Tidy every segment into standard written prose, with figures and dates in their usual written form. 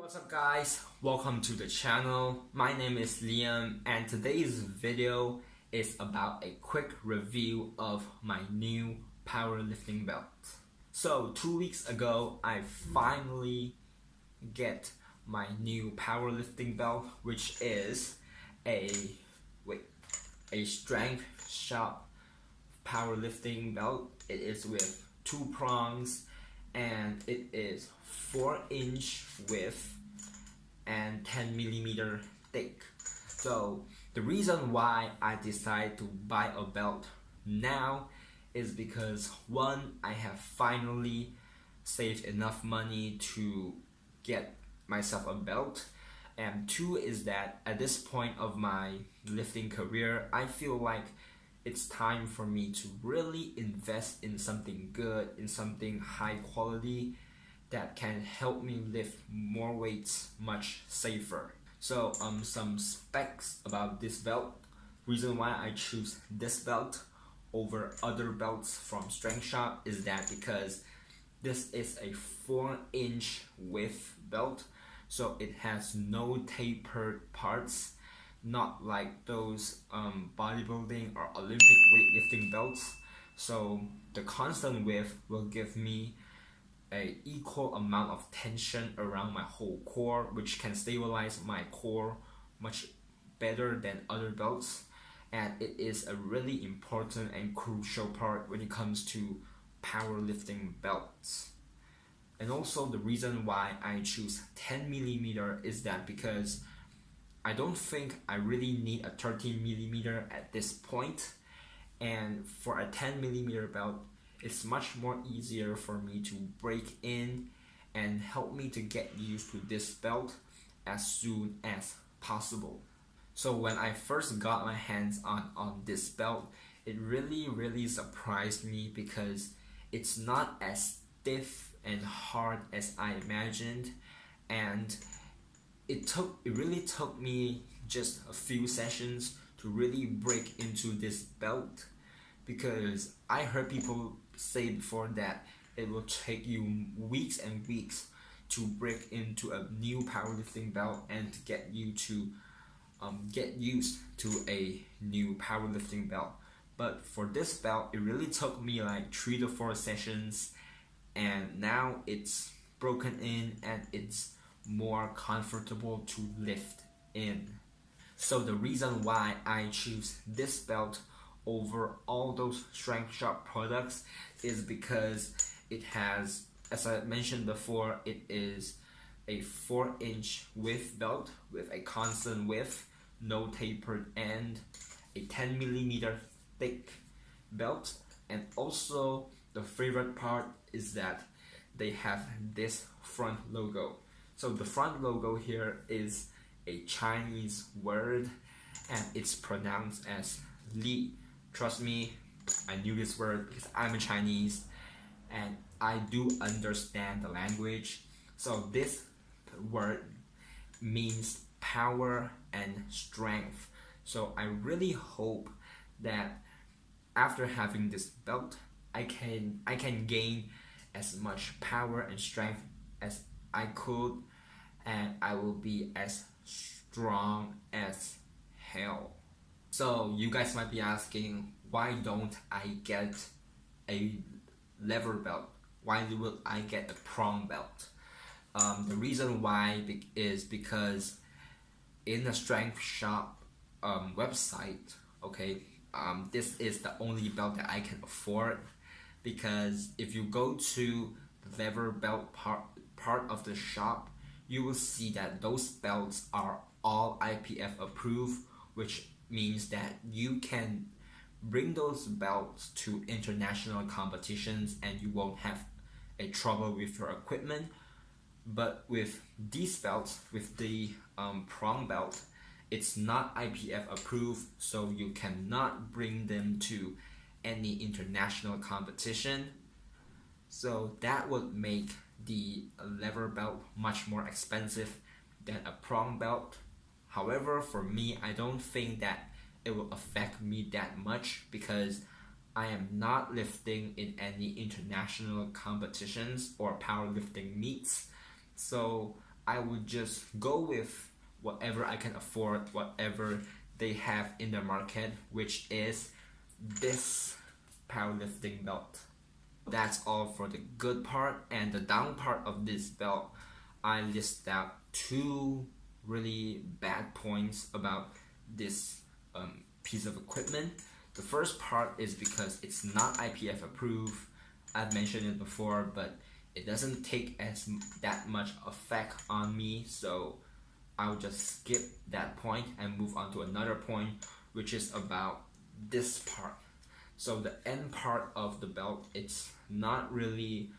What's up guys, welcome to the channel. My name is Liam and today's video is about a quick review of my new powerlifting belt. So 2 weeks ago I finally get my new powerlifting belt, which is a strength shop powerlifting belt. It is with 2 prongs and it is 4-inch width and 10mm thick. So the reason why I decided to buy a belt now is because one, I have finally saved enough money to get myself a belt, and two is that at this point of my lifting career, I feel like it's time for me to really invest in something good, in something high quality that can help me lift more weights much safer. So some specs about this belt. Reason why I choose this belt over other belts from Strength Shop is that because this is a 4-inch width belt, so it has no tapered parts, not like those bodybuilding or Olympic weightlifting belts. So the constant width will give me an equal amount of tension around my whole core, which can stabilize my core much better than other belts, and it is a really important and crucial part when it comes to powerlifting belts. And also the reason why I choose 10mm is that because I don't think I really need a 13mm at this point, and for a 10mm belt it's much more easier for me to break in and help me to get used to this belt as soon as possible. So when I first got my hands on this belt, it really surprised me because it's not as stiff and hard as I imagined, and it really took me just a few sessions to really break into this belt, because I heard people say before that it will take you weeks and weeks to break into a new powerlifting belt and to get you to get used to a new powerlifting belt. But for this belt, it really took me like 3 to 4 sessions, and now it's broken in and it's more comfortable to lift in. So the reason why I choose this belt over all those Strength Shop products is because it has, as I mentioned before, it is a 4-inch width belt with a constant width, no tapered end, a 10mm thick belt, and also the favorite part is that they have this front logo. So the front logo here is a Chinese word and it's pronounced as Li. Trust me, I knew this word because I'm a Chinese and I do understand the language. So this word means power and strength. So I really hope that after having this belt, I can gain as much power and strength as I could, and I will be as strong as hell. So you guys might be asking, why don't I get a lever belt? Why will I get a prong belt? The reason why is because in the Strength Shop website, okay, this is the only belt that I can afford, because if you go to the lever belt part of the shop, you will see that those belts are all IPF approved, which means that you can bring those belts to international competitions and you won't have a trouble with your equipment. But with these belts, with the prong belt, it's not IPF approved, so you cannot bring them to any international competition. So that would make the lever belt much more expensive than a prong belt. However, for me, I don't think that it will affect me that much because I am not lifting in any international competitions or powerlifting meets. So I would just go with whatever I can afford, whatever they have in the market, which is this powerlifting belt. That's all for the good part, and the down part of this belt, I list out 2 really bad points about this piece of equipment. The first part is because it's not IPF approved. I've mentioned it before, but it doesn't take that much effect on me, so I'll just skip that point and move on to another point, which is about this part. So the end part of the belt, it's not really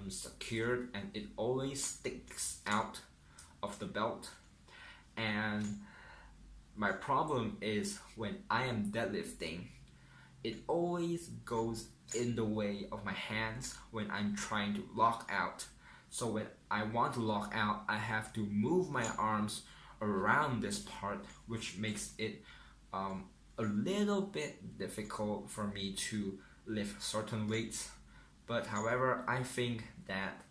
secured, and it always sticks out of the belt. And my problem is when I am deadlifting, it always goes in the way of my hands when I'm trying to lock out. So when I want to lock out, I have to move my arms around this part, which makes it a little bit difficult for me to lift certain weights. But however, I think that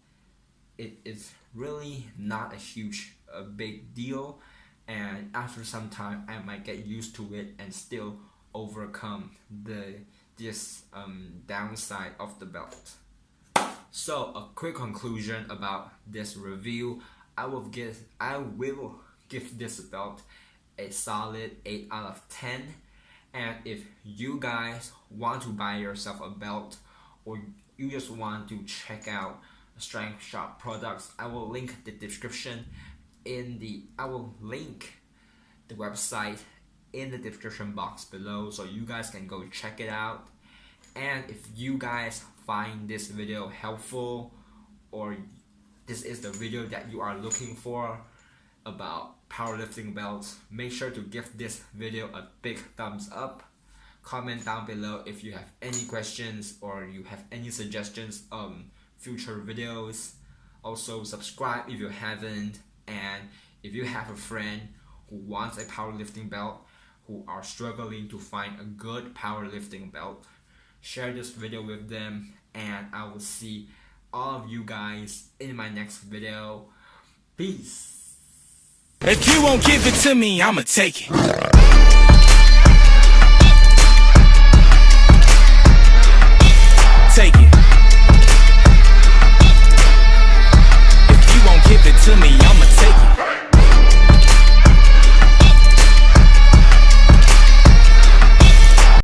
it is really not a big deal, and after some time I might get used to it and still overcome this downside of the belt. So a quick conclusion about this review, I will give this belt a solid 8 out of 10. And if you guys want to buy yourself a belt, or you just want to check out Strength Shop products, I will link the description I will link the website in the description box below, so you guys can go check it out. And if you guys find this video helpful, or this is the video that you are looking for about powerlifting belts, make sure to give this video a big thumbs up. Comment down below if you have any questions or you have any suggestions on future videos. Also subscribe if you haven't, and if you have a friend who wants a powerlifting belt, who are struggling to find a good powerlifting belt, share this video with them, and I will see all of you guys in my next video. Peace. If you won't give it to me, I'ma take it.